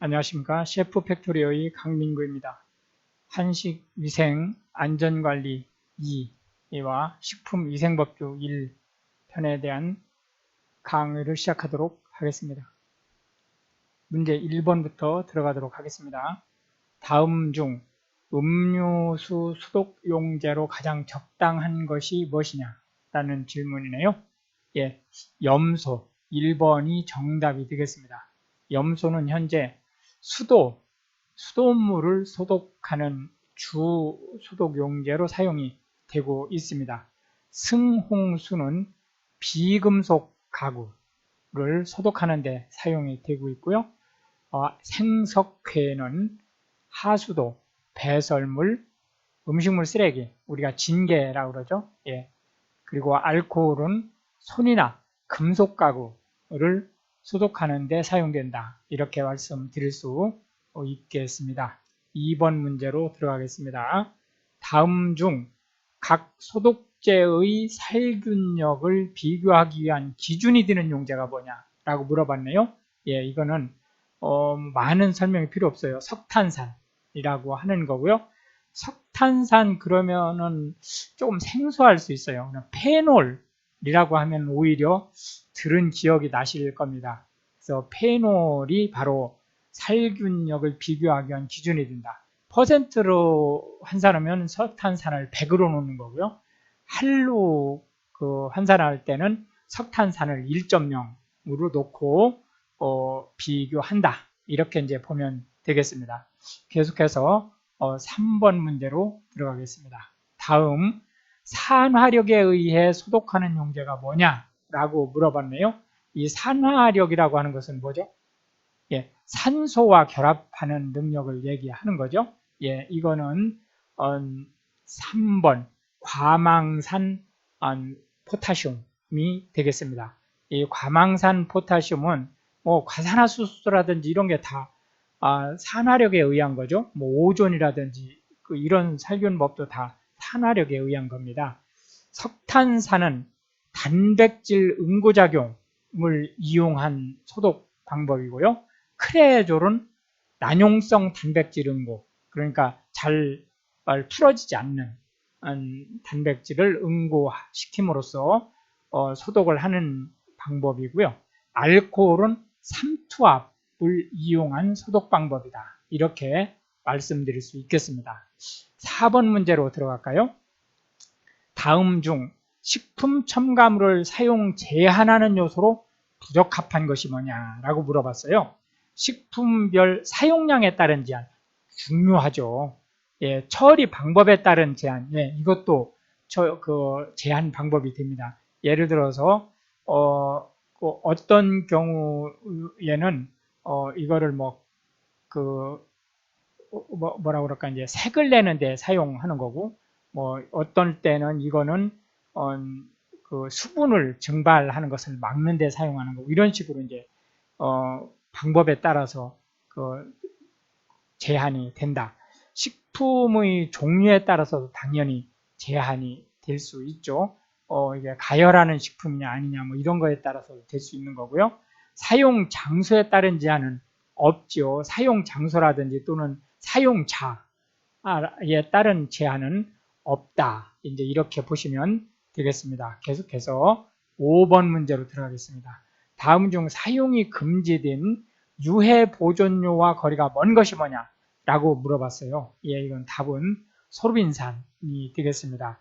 안녕하십니까. 셰프 팩토리의 강민구입니다. 한식위생 안전관리 2와 식품위생법규 1편에 대한 강의를 시작하도록 하겠습니다. 문제 1번부터 들어가도록 하겠습니다. 다음 중 음료수 소독용제로 가장 적당한 것이 무엇이냐? 라는 질문이네요. 예, 염소 1번이 정답이 되겠습니다. 염소는 현재 수돗물을 소독하는 주 소독용제로 사용이 되고 있습니다. 승홍수는 비금속 가구를 소독하는 데 사용이 되고 있고요. 생석회는 하수도, 배설물, 음식물 쓰레기, 우리가 진계라고 그러죠. 예. 그리고 알코올은 손이나 금속 가구를 소독하는 데 사용된다. 이렇게 말씀드릴 수 있겠습니다. 2번 문제로 들어가겠습니다. 다음 중 각 소독제의 살균력을 비교하기 위한 기준이 되는 용제가 뭐냐라고 물어봤네요. 예, 이거는 많은 설명이 필요 없어요. 석탄산이라고 하는 거고요. 석탄산 그러면은 조금 생소할 수 있어요. 페놀이라고 하면 오히려 들은 기억이 나실 겁니다. 그래서 페놀이 바로 살균력을 비교하기 위한 기준이 된다. 퍼센트로 환산하면 석탄산을 100으로 놓는 거고요. 할로 환산할 때는 석탄산을 1.0으로 놓고 비교한다. 이렇게 이제 보면 되겠습니다. 계속해서 3번 문제로 들어가겠습니다. 다음 산화력에 의해 소독하는 용제가 뭐냐라고 물어봤네요. 이 산화력이라고 하는 것은 뭐죠? 예, 산소와 결합하는 능력을 얘기하는 거죠. 예, 이거는 3번 과망산 포타슘이 되겠습니다. 이 과망산 포타슘은 뭐 과산화수소라든지 이런 게 다 산화력에 의한 거죠. 뭐 오존이라든지 이런 살균법도 다 산화력에 의한 겁니다. 석탄산은 단백질 응고작용을 이용한 소독 방법이고요. 크레졸은 난용성 단백질 응고, 그러니까 잘 풀어지지 않는 단백질을 응고시킴으로써 소독을 하는 방법이고요. 알코올은 삼투압을 이용한 소독 방법이다. 이렇게 말씀드릴 수 있겠습니다. 4번 문제로 들어갈까요? 다음 중 식품 첨가물을 사용 제한하는 요소로 부적합한 것이 뭐냐라고 물어봤어요. 식품별 사용량에 따른 제한 중요하죠. 예, 처리 방법에 따른 제한, 예, 이것도 제한 방법이 됩니다. 예를 들어서 어떤 경우에는 이거를 뭐라 그럴까, 이제 색을 내는데 사용하는 거고, 뭐 어떤 때는 이거는 그 수분을 증발하는 것을 막는 데 사용하는 거고, 이런 식으로 이제 방법에 따라서 제한이 된다. 식품의 종류에 따라서 당연히 제한이 될 수 있죠. 이게 가열하는 식품이냐 아니냐 뭐 이런 거에 따라서 될 수 있는 거고요. 사용 장소에 따른 제한은 없죠. 사용 장소라든지 또는 사용자에 따른 제한은 없다. 이제 이렇게 보시면 되겠습니다. 계속해서 5번 문제로 들어가겠습니다. 다음 중 사용이 금지된 유해 보존료와 거리가 먼 것이 뭐냐? 라고 물어봤어요. 예, 이건 답은 소르빈산이 되겠습니다.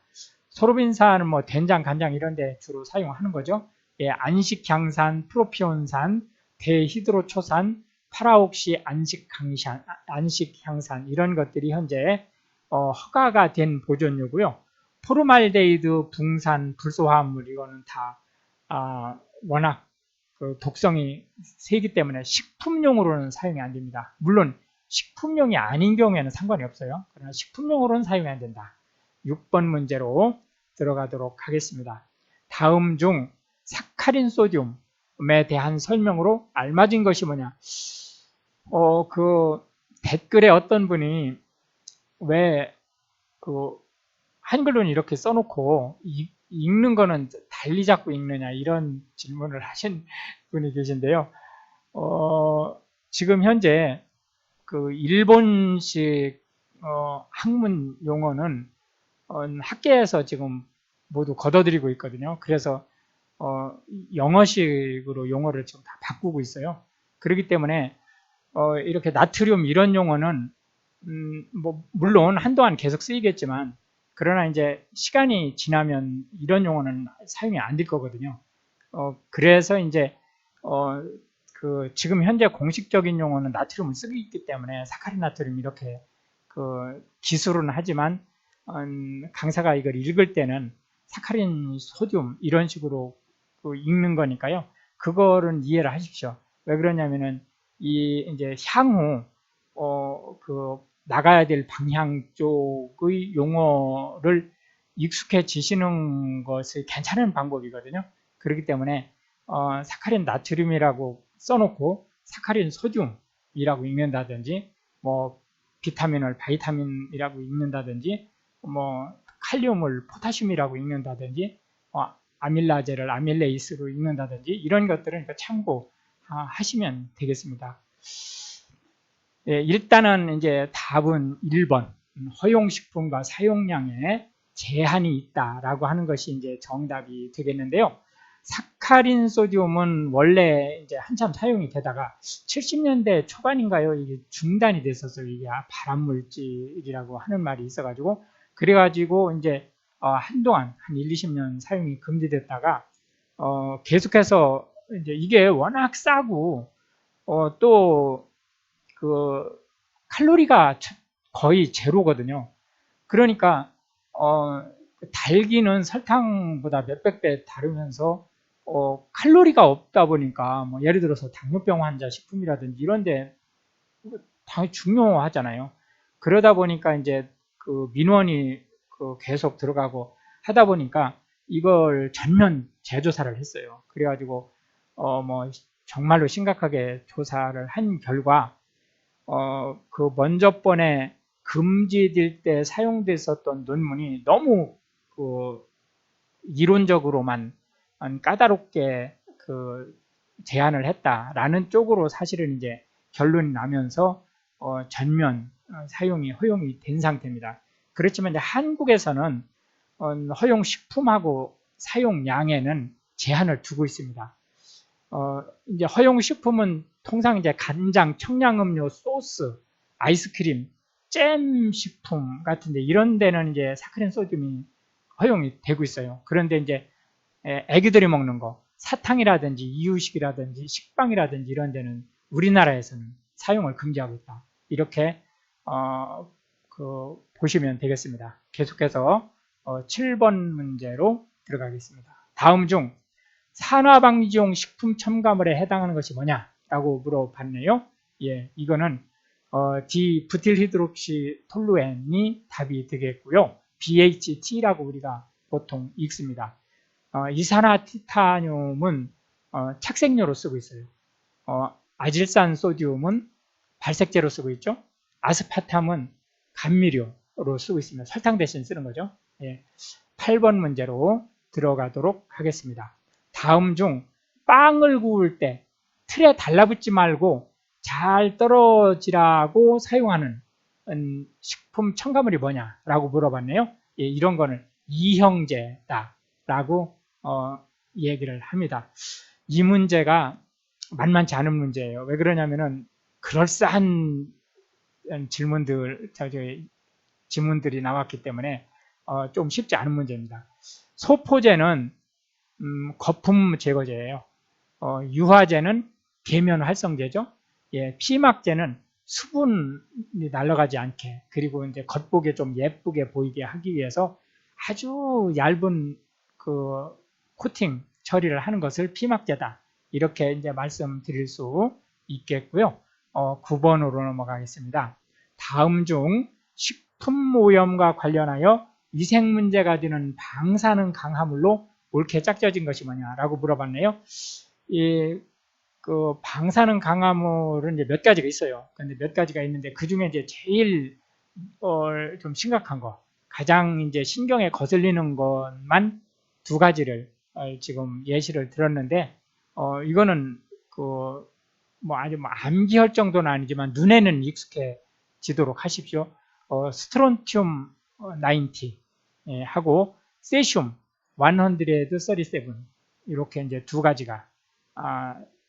소르빈산은 뭐 된장, 간장 이런 데 주로 사용하는 거죠. 예, 안식향산, 프로피온산, 대히드로초산, 파라옥시 안식향산 이런 것들이 현재 허가가 된 보존료고요. 포르말데히드, 붕산, 불소화합물 이거는 다 워낙 독성이 세기 때문에 식품용으로는 사용이 안 됩니다. 물론 식품용이 아닌 경우에는 상관이 없어요. 그러나 식품용으로는 사용이 안 된다. 6번 문제로 들어가도록 하겠습니다. 다음 중 사카린 소듐에 대한 설명으로 알맞은 것이 뭐냐? 댓글에 어떤 분이 왜 한글로는 이렇게 써놓고 읽는 거는 달리 자꾸 읽느냐 이런 질문을 하신 분이 계신데요. 지금 현재 그 일본식 학문 용어는 학계에서 지금 모두 걷어들이고 있거든요. 그래서 영어식으로 용어를 지금 다 바꾸고 있어요. 그렇기 때문에 이렇게 나트륨 이런 용어는 뭐 물론 한동안 계속 쓰이겠지만 그러나 이제 시간이 지나면 이런 용어는 사용이 안 될 거거든요. 그래서 이제 그 지금 현재 공식적인 용어는 나트륨을 쓰고 있기 때문에 사카린 나트륨 이렇게 그 기술은 하지만 강사가 이걸 읽을 때는 사카린 소듐 이런 식으로 그 읽는 거니까요. 그거는 이해를 하십시오. 왜 그러냐면은 이제 향후 그 나가야 될 방향 쪽의 용어를 익숙해지시는 것이 괜찮은 방법이거든요. 그렇기 때문에 사카린 나트륨이라고 써놓고 사카린 소듐이라고 읽는다든지 뭐 비타민을 바이타민이라고 읽는다든지 뭐 칼륨을 포타슘이라고 읽는다든지 아밀라제를 아밀레이스로 읽는다든지 이런 것들은 참고하시면 되겠습니다. 예, 일단은 이제 답은 1번 허용식품과 사용량에 제한이 있다라고 하는 것이 이제 정답이 되겠는데요. 사카린 소듐은 원래 이제 한참 사용이 되다가 70년대 초반인가요? 이게 중단이 됐었어요. 이게 발암물질이라고 하는 말이 있어가지고 그래가지고 이제 한동안 한 1, 20년 사용이 금지됐다가 계속해서 이제 이게 워낙 싸고 또 그 칼로리가 거의 제로거든요. 그러니까 달기는 설탕보다 몇백 배 다르면서 칼로리가 없다 보니까 뭐 예를 들어서 당뇨병 환자 식품이라든지 이런데 당연히 중요하잖아요. 그러다 보니까 이제 그 민원이 계속 들어가고 하다 보니까 이걸 전면 재조사를 했어요. 그래가지고 뭐 정말로 심각하게 조사를 한 결과 그 먼저 번에 금지될 때 사용됐었던 논문이 너무 그 이론적으로만 까다롭게 그 제안을 했다라는 쪽으로 사실은 이제 결론이 나면서 전면 사용이 허용이 된 상태입니다. 그렇지만 이제 한국에서는 허용 식품하고 사용량에는 제한을 두고 있습니다. 이제 허용 식품은 통상 이제 간장, 청량음료, 소스, 아이스크림, 잼 식품 같은데 이런 데는 이제 사카린 소듐이 허용이 되고 있어요. 그런데 이제 애기들이 먹는 거, 사탕이라든지 이유식이라든지 식빵이라든지 이런 데는 우리나라에서는 사용을 금지하고 있다. 이렇게 보시면 되겠습니다. 계속해서 7번 문제로 들어가겠습니다. 다음 중 산화방지용 식품 첨가물에 해당하는 것이 뭐냐라고 물어봤네요. 예, 이거는 디부틸히드록시톨루엔이 답이 되겠고요. BHT라고 우리가 보통 읽습니다. 이산화티타늄은 착색료로 쓰고 있어요. 아질산 소듐은 발색제로 쓰고 있죠. 아스파탐은 감미료로 쓰고 있습니다. 설탕 대신 쓰는 거죠. 예, 8번 문제로 들어가도록 하겠습니다. 다음 중 빵을 구울 때 틀에 달라붙지 말고 잘 떨어지라고 사용하는 식품 첨가물이 뭐냐라고 물어봤네요. 예, 이런 거는 이형제다라고 얘기를 합니다. 이 문제가 만만치 않은 문제예요. 왜 그러냐면은 그럴싸한 질문들이 나왔기 때문에 좀 쉽지 않은 문제입니다. 소포제는 거품 제거제예요. 유화제는 계면 활성제죠. 예, 피막제는 수분이 날아가지 않게 그리고 이제 겉보기에 좀 예쁘게 보이게 하기 위해서 아주 얇은 그 코팅 처리를 하는 것을 피막제다. 이렇게 이제 말씀드릴 수 있겠고요. 9번으로 넘어가겠습니다. 다음 중 식품 오염과 관련하여 위생 문제가 되는 방사능 강화물로 옳게 짝져진 것이 뭐냐라고 물어봤네요. 그 방사능 강화물은 이제 몇 가지가 있어요. 근데 몇 가지가 있는데 그 중에 이제 제일 좀 심각한 거, 가장 이제 신경에 거슬리는 것만 두 가지를 지금 예시를 들었는데 이거는 그 뭐 아주 뭐 암기할 정도는 아니지만 눈에는 익숙해지도록 하십시오. 스트론튬 90 하고 세슘 137 이렇게 이제 두 가지가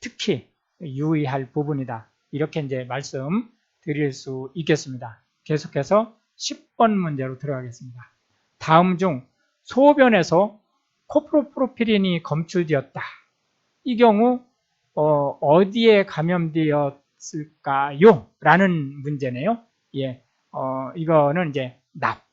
특히 유의할 부분이다. 이렇게 이제 말씀 드릴 수 있겠습니다. 계속해서 10번 문제로 들어가겠습니다. 다음 중 소변에서 코프로프로필린이 검출되었다. 이 경우 어디에 감염되었을까요? 라는 문제네요. 예, 이거는 이제 납,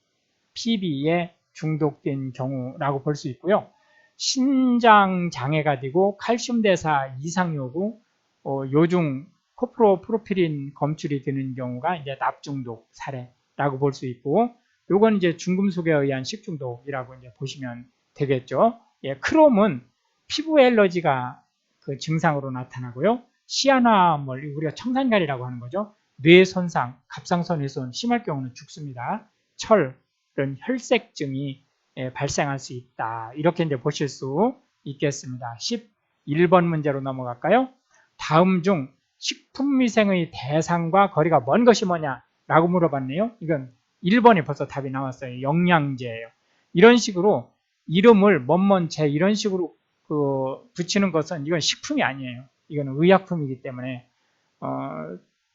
PB에 중독된 경우라고 볼 수 있고요. 신장 장애가 되고 칼슘 대사 이상 요구, 요중 코프로프로필린 검출이 되는 경우가 이제 납 중독 사례라고 볼 수 있고, 요건 이제 중금속에 의한 식중독이라고 이제 보시면 되겠죠. 예, 크롬은 피부 엘러지가 그 증상으로 나타나고요. 시아나몰, 우리가 청산가리라고 하는 거죠. 뇌 손상, 갑상선 훼손 심할 경우는 죽습니다. 철, 이런 혈색증이 발생할 수 있다. 이렇게 이제 보실 수 있겠습니다. 11번 문제로 넘어갈까요? 다음 중 식품위생의 대상과 거리가 먼 것이 뭐냐라고 물어봤네요. 이건 1번이 벌써 답이 나왔어요. 영양제예요. 이런 식으로 이름을 뭔제 이런 식으로 붙이는 것은 이건 식품이 아니에요. 이건 의약품이기 때문에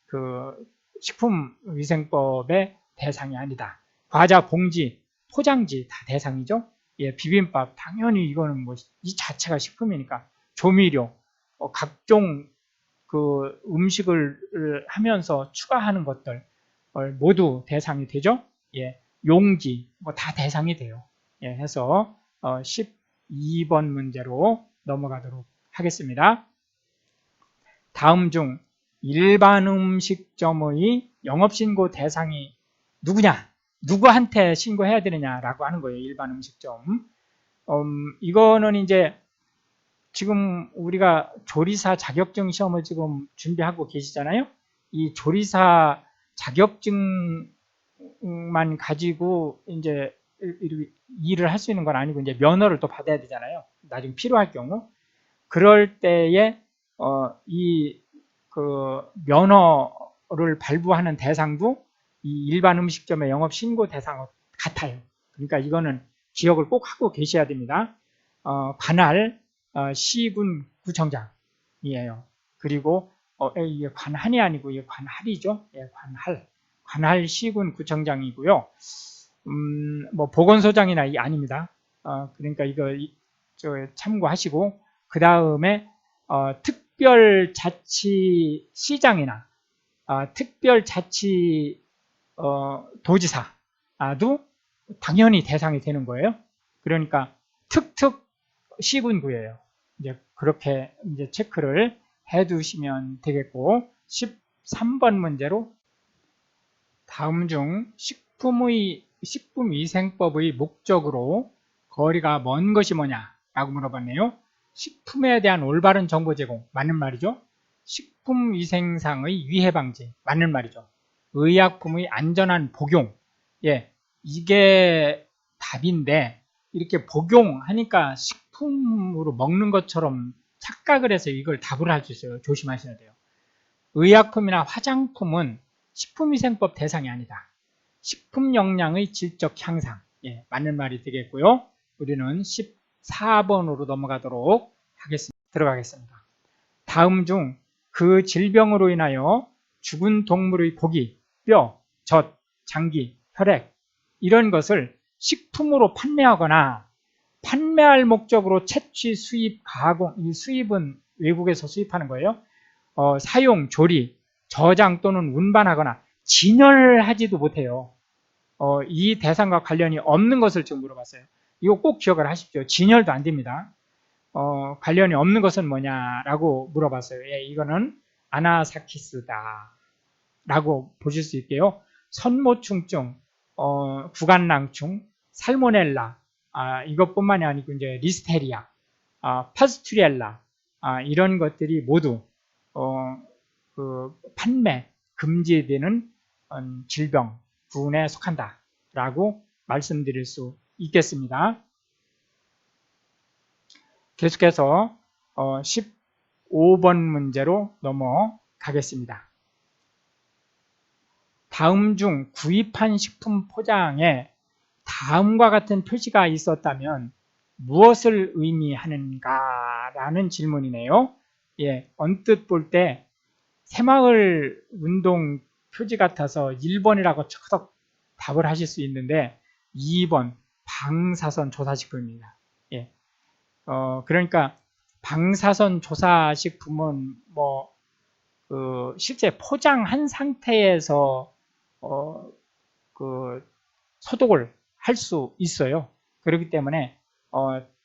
그 식품위생법의 대상이 아니다. 과자 봉지, 포장지 다 대상이죠. 예, 비빔밥 당연히 이거는 뭐 이 자체가 식품이니까 조미료, 각종 그 음식을 하면서 추가하는 것들 모두 대상이 되죠. 예, 용기 뭐 다 대상이 돼요. 예, 해서 12번 문제로 넘어가도록 하겠습니다. 다음 중 일반 음식점의 영업신고 대상이 누구냐? 누구한테 신고해야 되느냐라고 하는 거예요. 일반 음식점. 이거는 이제 지금 우리가 조리사 자격증 시험을 지금 준비하고 계시잖아요. 이 조리사 자격증만 가지고 이제 일을 할 수 있는 건 아니고 이제 면허를 또 받아야 되잖아요. 나중에 필요할 경우. 그럴 때에 이 그 면허를 발부하는 대상도 이 일반 음식점의 영업 신고 대상 같아요. 그러니까 이거는 기억을 꼭 하고 계셔야 됩니다. 관할 시군 구청장이에요. 그리고 이게 관한이 아니고 이게 관할이죠. 예, 관할 시군 구청장이고요. 뭐 보건소장이나 아닙니다. 그러니까 이거 참고하시고 그 다음에 특별자치시장이나 특별자치 도지사도 당연히 대상이 되는 거예요. 그러니까 특특 시군구예요. 이제 그렇게 이제 체크를 해두시면 되겠고 13번 문제로 다음 중 식품위생법의 목적으로 거리가 먼 것이 뭐냐라고 물어봤네요. 식품에 대한 올바른 정보 제공 맞는 말이죠. 식품위생상의 위해 방지 맞는 말이죠. 의약품의 안전한 복용 예 이게 답인데 이렇게 복용하니까 식품으로 먹는 것처럼 착각을 해서 이걸 답을 할 수 있어요. 조심하셔야 돼요. 의약품이나 화장품은 식품위생법 대상이 아니다. 식품 영양의 질적 향상 예, 맞는 말이 되겠고요. 우리는 14번으로 넘어가도록 들어가겠습니다. 다음 중 그 질병으로 인하여 죽은 동물의 고기, 뼈, 젖, 장기, 혈액 이런 것을 식품으로 판매하거나 판매할 목적으로 채취, 수입, 가공, 이 수입은 외국에서 수입하는 거예요. 사용, 조리, 저장 또는 운반하거나 진열하지도 못해요. 이 대상과 관련이 없는 것을 지금 물어봤어요. 이거 꼭 기억을 하십시오. 진열도 안 됩니다. 관련이 없는 것은 뭐냐라고 물어봤어요. 예, 이거는 아나사키스다 라고 보실 수 있게요. 선모충증, 구간낭충, 살모넬라 이것뿐만이 아니고 이제 리스테리아, 파스투리엘라 이런 것들이 모두 그 판매 금지되는 질병군에 속한다라고 말씀드릴 수 있겠습니다. 계속해서 15번 문제로 넘어가겠습니다. 다음 중 구입한 식품 포장에 다음과 같은 표시가 있었다면 무엇을 의미하는가? 라는 질문이네요. 예, 언뜻 볼 때 새마을 운동 표지 같아서 1번이라고 척석 답을 하실 수 있는데 2번 방사선 조사식품입니다. 예, 그러니까 방사선 조사식품은 실제 포장한 상태에서 소독을 할 수 있어요. 그렇기 때문에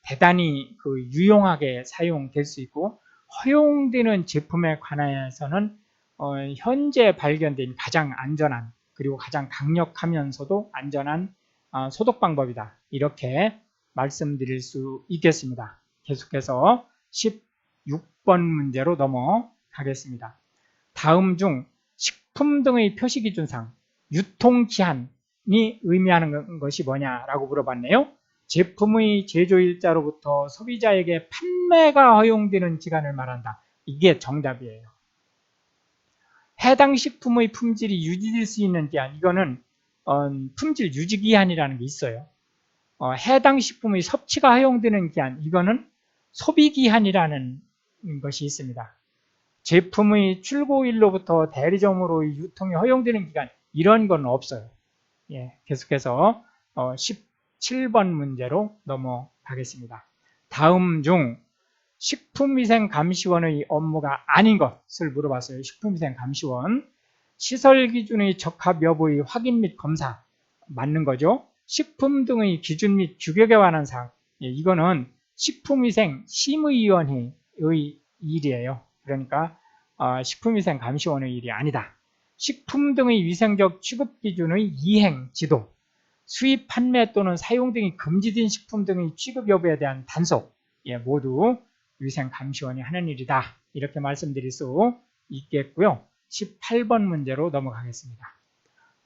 대단히 유용하게 사용될 수 있고, 허용되는 제품에 관해서는 현재 발견된 가장 안전한, 그리고 가장 강력하면서도 안전한 소독 방법이다, 이렇게 말씀드릴 수 있겠습니다. 계속해서 16번 문제로 넘어가겠습니다. 다음 중 식품 등의 표시기준상 유통기한이 의미하는 것이 뭐냐라고 물어봤네요. 제품의 제조일자로부터 소비자에게 판매가 허용되는 기간을 말한다. 이게 정답이에요. 해당 식품의 품질이 유지될 수 있는 기한, 이거는 품질 유지기한이라는 게 있어요. 해당 식품의 섭취가 허용되는 기한, 이거는 소비기한이라는 것이 있습니다. 제품의 출고일로부터 대리점으로의 유통이 허용되는 기간, 이런 건 없어요. 예, 계속해서 17번 문제로 넘어가겠습니다. 다음 중 식품위생감시원의 업무가 아닌 것을 물어봤어요. 식품위생감시원, 시설기준의 적합 여부의 확인 및 검사, 맞는 거죠. 식품 등의 기준 및 규격에 관한 사항, 예, 이거는 식품위생심의위원회의 일이에요. 그러니까 식품위생감시원의 일이 아니다. 식품 등의 위생적 취급 기준의 이행 지도, 수입, 판매 또는 사용 등이 금지된 식품 등의 취급 여부에 대한 단속, 예, 모두 위생감시원이 하는 일이다, 이렇게 말씀드릴 수 있겠고요. 18번 문제로 넘어가겠습니다.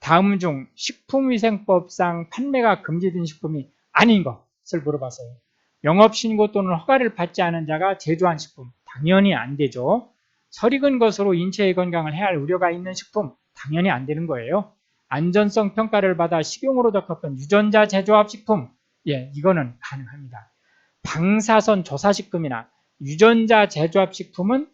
다음 중 식품위생법상 판매가 금지된 식품이 아닌 것을 물어봤어요. 영업신고 또는 허가를 받지 않은 자가 제조한 식품, 당연히 안 되죠. 설익은 것으로 인체의 건강을 해할 우려가 있는 식품, 당연히 안 되는 거예요. 안전성 평가를 받아 식용으로 적합한 유전자 제조합 식품, 예, 이거는 가능합니다. 방사선 조사식품이나 유전자 제조합 식품은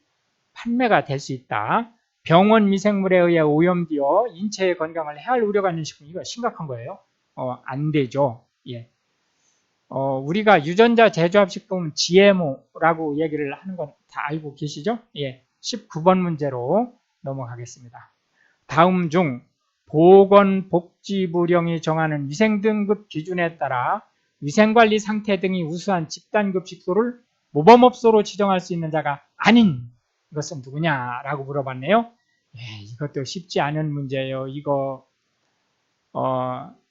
판매가 될 수 있다. 병원 미생물에 의해 오염되어 인체의 건강을 해할 우려가 있는 식품, 이거 심각한 거예요. 안 되죠. 예. 우리가 유전자 제조합 식품 GMO라고 얘기를 하는 건 다 알고 계시죠? 예. 19번 문제로 넘어가겠습니다. 다음 중 보건복지부령이 정하는 위생등급 기준에 따라 위생관리 상태 등이 우수한 집단급식소를 모범업소로 지정할 수 있는 자가 아닌 것은 누구냐라고 물어봤네요. 예, 이것도 쉽지 않은 문제예요. 이거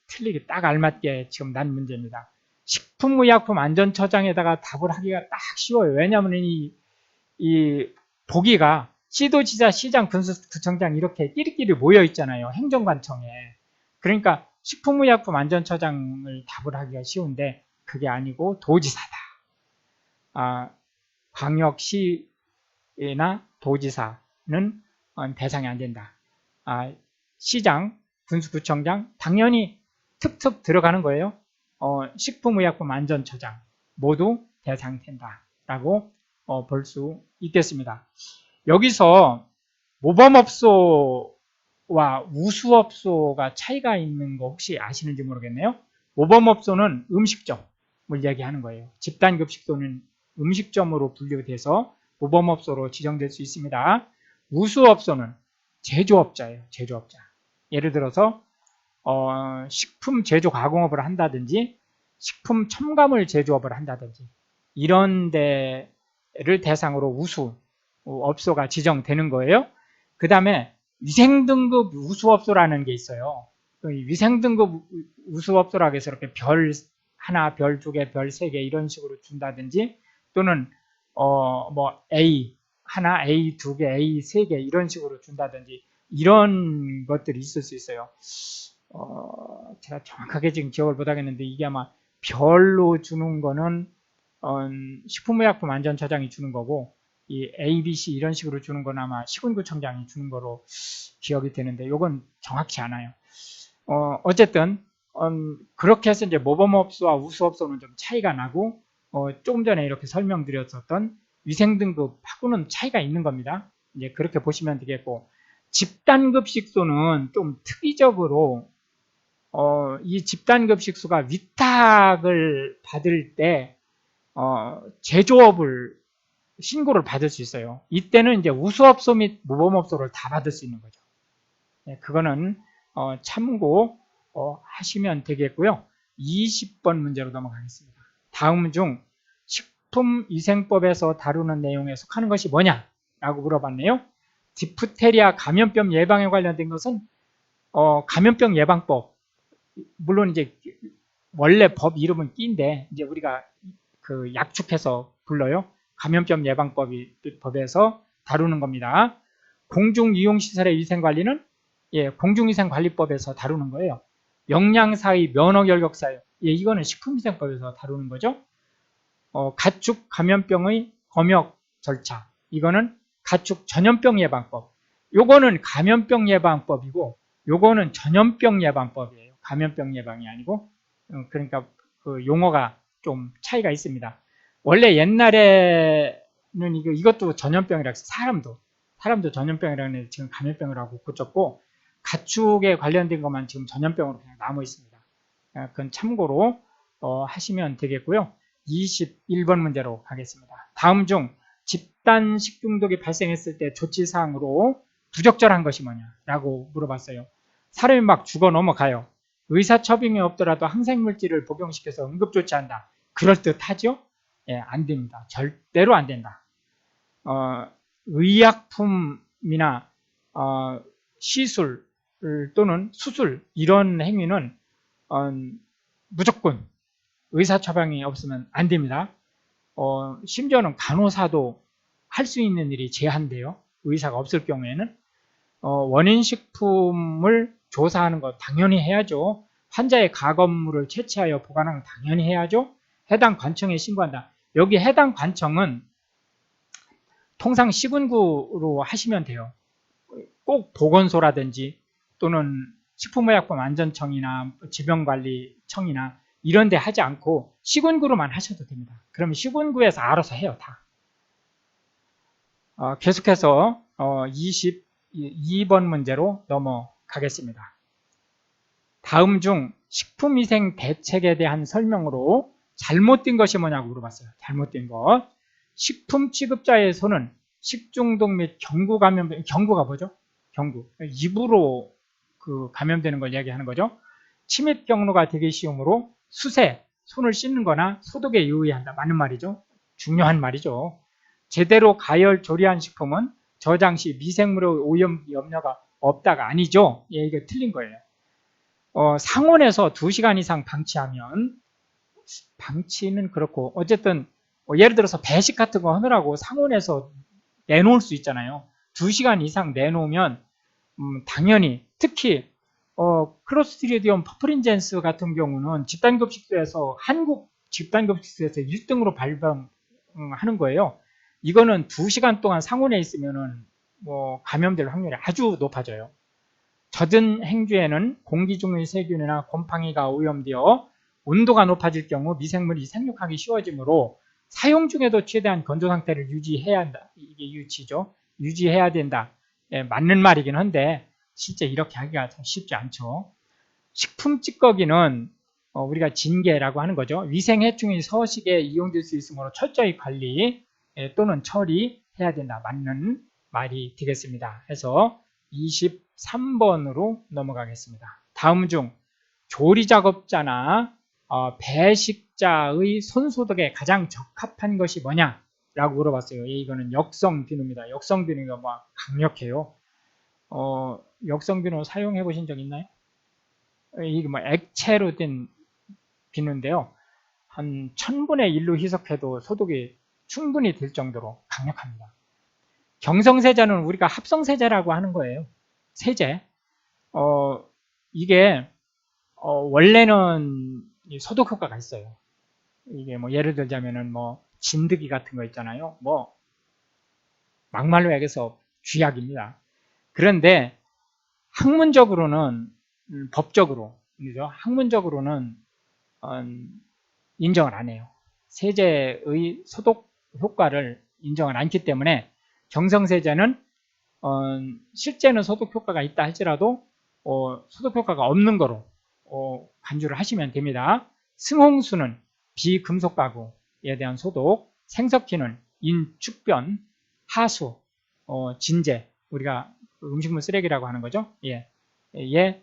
틀리게 딱 알맞게 지금 난 문제입니다. 식품의약품안전처장에다가 답을 하기가 딱 쉬워요. 왜냐하면 이 보기가 시도지사, 시장, 군수구청장 이렇게 끼리끼리 모여 있잖아요. 행정관청에. 그러니까 식품의약품안전처장을 답을 하기가 쉬운데 그게 아니고 도지사다. 광역시나 도지사는 대상이 안 된다. 시장, 군수구청장 당연히 툭툭 들어가는 거예요. 식품의약품안전처장 모두 대상된다라고 볼 수 있겠습니다. 여기서 모범업소와 우수업소가 차이가 있는 거 혹시 아시는지 모르겠네요. 모범업소는 음식점을 얘기하는 거예요. 집단급식소는 음식점으로 분류돼서 모범업소로 지정될 수 있습니다. 우수업소는 제조업자예요. 제조업자. 예를 들어서 식품 제조 가공업을 한다든지 식품 첨가물 제조업을 한다든지 이런 데를 대상으로 우수업소가 지정되는 거예요. 그 다음에 위생등급 우수업소라는 게 있어요. 위생등급 우수업소라고 해서 이렇게 별 하나, 별 두 개, 별 세 개 이런 식으로 준다든지 또는 A 하나, A 두 개, A 세 개 이런 식으로 준다든지 이런 것들이 있을 수 있어요. 제가 정확하게 지금 기억을 못하겠는데 이게 아마 별로 주는 거는 식품의약품안전처장이 주는 거고 이 A, B, C 이런 식으로 주는 건 아마 시군구청장이 주는 거로 기억이 되는데 요건 정확치 않아요. 어쨌든 그렇게 해서 이제 모범업소와 우수업소는 좀 차이가 나고 조금 전에 이렇게 설명드렸었던 위생등급하고는 차이가 있는 겁니다. 이제 그렇게 보시면 되겠고, 집단급식소는 좀 특이적으로 이 집단급식소가 위탁을 받을 때 제조업을 신고를 받을 수 있어요. 이때는 이제 우수업소 및 모범업소를 다 받을 수 있는 거죠. 네, 그거는 참고 하시면 되겠고요. 20번 문제로 넘어가겠습니다. 다음 중 식품위생법에서 다루는 내용에 속하는 것이 뭐냐라고 물어봤네요. 디프테리아 감염병 예방에 관련된 것은 감염병 예방법, 물론 이제 원래 법 이름은 끼인데 이제 우리가 그 약축해서 불러요. 감염병 예방법에서 다루는 겁니다. 공중이용시설의 위생관리는 공중위생관리법에서 다루는 거예요. 영양사의 면허결격사유, 이거는 식품위생법에서 다루는 거죠. 가축 감염병의 검역 절차, 이거는 가축 전염병 예방법. 요거는 감염병 예방법이고 요거는 전염병 예방법이에요. 감염병 예방이 아니고. 그러니까 그 용어가 좀 차이가 있습니다. 원래 옛날에는 이것도 전염병이라고 해서 사람도 전염병이라고 해서 지금 감염병이라고 고쳤고, 가축에 관련된 것만 지금 전염병으로 그냥 남아 있습니다. 그건 참고로 하시면 되겠고요. 21번 문제로 가겠습니다. 다음 중 집단 식중독이 발생했을 때 조치사항으로 부적절한 것이 뭐냐라고 물어봤어요. 사람이 막 죽어 넘어가요. 의사처빙이 없더라도 항생물질을 복용시켜서 응급조치한다. 그럴듯하죠? 안 됩니다. 절대로 안 된다. 의약품이나 시술 또는 수술 이런 행위는 무조건 의사처방이 없으면 안 됩니다. 심지어는 간호사도 할 수 있는 일이 제한돼요. 의사가 없을 경우에는. 원인식품을 조사하는 거 당연히 해야죠. 환자의 가검물을 채취하여 보관하는 거 당연히 해야죠. 해당 관청에 신고한다. 여기 해당 관청은 통상 시군구로 하시면 돼요. 꼭 보건소라든지 또는 식품의약품안전청이나 질병관리청이나 이런 데 하지 않고 시군구로만 하셔도 됩니다. 그러면 시군구에서 알아서 해요, 다. 계속해서 22번 문제로 넘어가겠습니다. 다음 중 식품위생 대책에 대한 설명으로 잘못된 것이 뭐냐고 물어봤어요. 잘못된 것. 식품 취급자의 손은 식중독 및 경구 감염, 경구가 뭐죠? 경구. 입으로 그 감염되는 걸 이야기하는 거죠. 침입 경로가 되기 쉬우므로 수세, 손을 씻는 거나 소독에 유의한다. 맞는 말이죠. 중요한 말이죠. 제대로 가열 조리한 식품은 저장 시 미생물의 오염 염려가 없다가 아니죠. 이게 틀린 거예요. 상온에서 2시간 이상 방치하면, 방치는 그렇고 어쨌든 예를 들어서 배식 같은 거 하느라고 상온에서 내놓을 수 있잖아요. 2시간 이상 내놓으면 당연히 특히 크로스트리디움 퍼프린젠스 같은 경우는 집단급식소에서 한국 집단급식소에서 1등으로 발병하는 거예요. 이거는 2시간 동안 상온에 있으면은 감염될 확률이 아주 높아져요. 젖은 행주에는 공기 중의 세균이나 곰팡이가 오염되어 온도가 높아질 경우 미생물이 생육하기 쉬워지므로 사용 중에도 최대한 건조 상태를 유지해야 한다. 이게 유치죠. 유지해야 된다. 맞는 말이긴 한데 실제 이렇게 하기가 쉽지 않죠. 식품 찌꺼기는 우리가 진계라고 하는 거죠. 위생해충이 서식에 이용될 수 있으므로 철저히 관리 또는 처리해야 된다. 맞는 말이 되겠습니다. 해서 23번으로 넘어가겠습니다. 다음 중 조리작업자나 배식자의 손소독에 가장 적합한 것이 뭐냐라고 물어봤어요. 이거는 역성비누입니다. 역성비누가 강력해요. 역성비누 사용해 보신 적 있나요? 이게 액체로 된 비누인데요. 한 1000분의 1로 희석해도 소독이 충분히 될 정도로 강력합니다. 경성세제는 우리가 합성세제라고 하는 거예요. 세제. 이게 원래는 소독 효과가 있어요. 이게 예를 들자면은 진드기 같은 거 있잖아요. 막말로 얘기해서 쥐약입니다. 그런데 학문적으로는 법적으로 그죠? 학문적으로는 인정을 안 해요. 세제의 소독 효과를 인정을 않기 때문에 경성세제는 실제는 소독 효과가 있다 할지라도 소독 효과가 없는 거로 간주를 하시면 됩니다. 승홍수는 비금속 가구에 대한 소독, 생석기는 인축변, 하수, 진제, 우리가 음식물 쓰레기라고 하는 거죠. 예,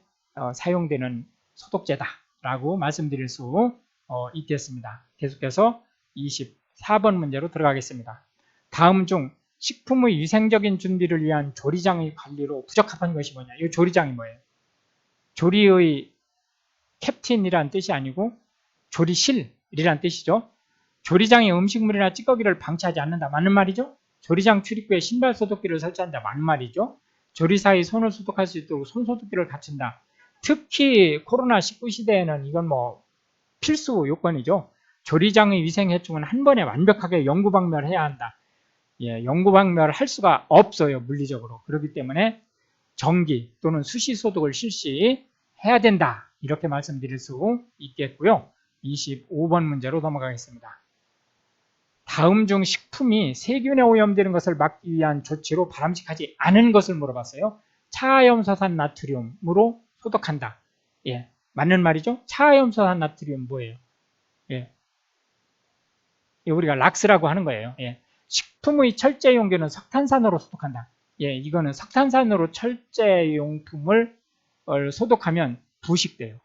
사용되는 소독제다라고 말씀드릴 수 있겠습니다. 계속해서 24번 문제로 들어가겠습니다. 다음 중 식품의 위생적인 준비를 위한 조리장의 관리로 부적합한 것이 뭐냐? 이 조리장이 뭐예요? 조리의 캡틴이란 뜻이 아니고 조리실이란 뜻이죠. 조리장에 음식물이나 찌꺼기를 방치하지 않는다. 맞는 말이죠? 조리장 출입구에 신발 소독기를 설치한다. 맞는 말이죠? 조리사의 손을 소독할 수 있도록 손 소독기를 갖춘다. 특히 코로나19 시대에는 이건 뭐 필수 요건이죠. 조리장의 위생해충은 한 번에 완벽하게 영구박멸해야 한다. 예, 영구박멸을 할 수가 없어요. 물리적으로. 그렇기 때문에 정기 또는 수시 소독을 실시해야 된다. 이렇게 말씀드릴 수 있겠고요. 25번 문제로 넘어가겠습니다. 다음 중 식품이 세균에 오염되는 것을 막기 위한 조치로 바람직하지 않은 것을 물어봤어요. 차하염소산 나트륨으로 소독한다. 예, 맞는 말이죠. 차하염소산 나트륨 뭐예요? 예, 우리가 락스라고 하는 거예요. 예, 식품의 철제 용기는 석탄산으로 소독한다. 예, 이거는 석탄산으로 철제 용품을 소독하면 부식돼요.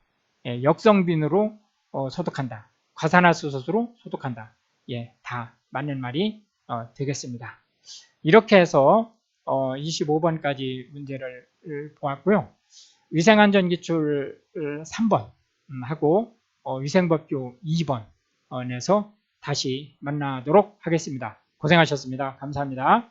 예, 역성빈으로 소독한다. 과산화수소로 소독한다. 예, 다 맞는 말이 되겠습니다. 이렇게 해서 25번까지 문제를 보았고요. 위생안전기출 3번 하고 위생법규 2번에서 다시 만나도록 하겠습니다. 고생하셨습니다. 감사합니다.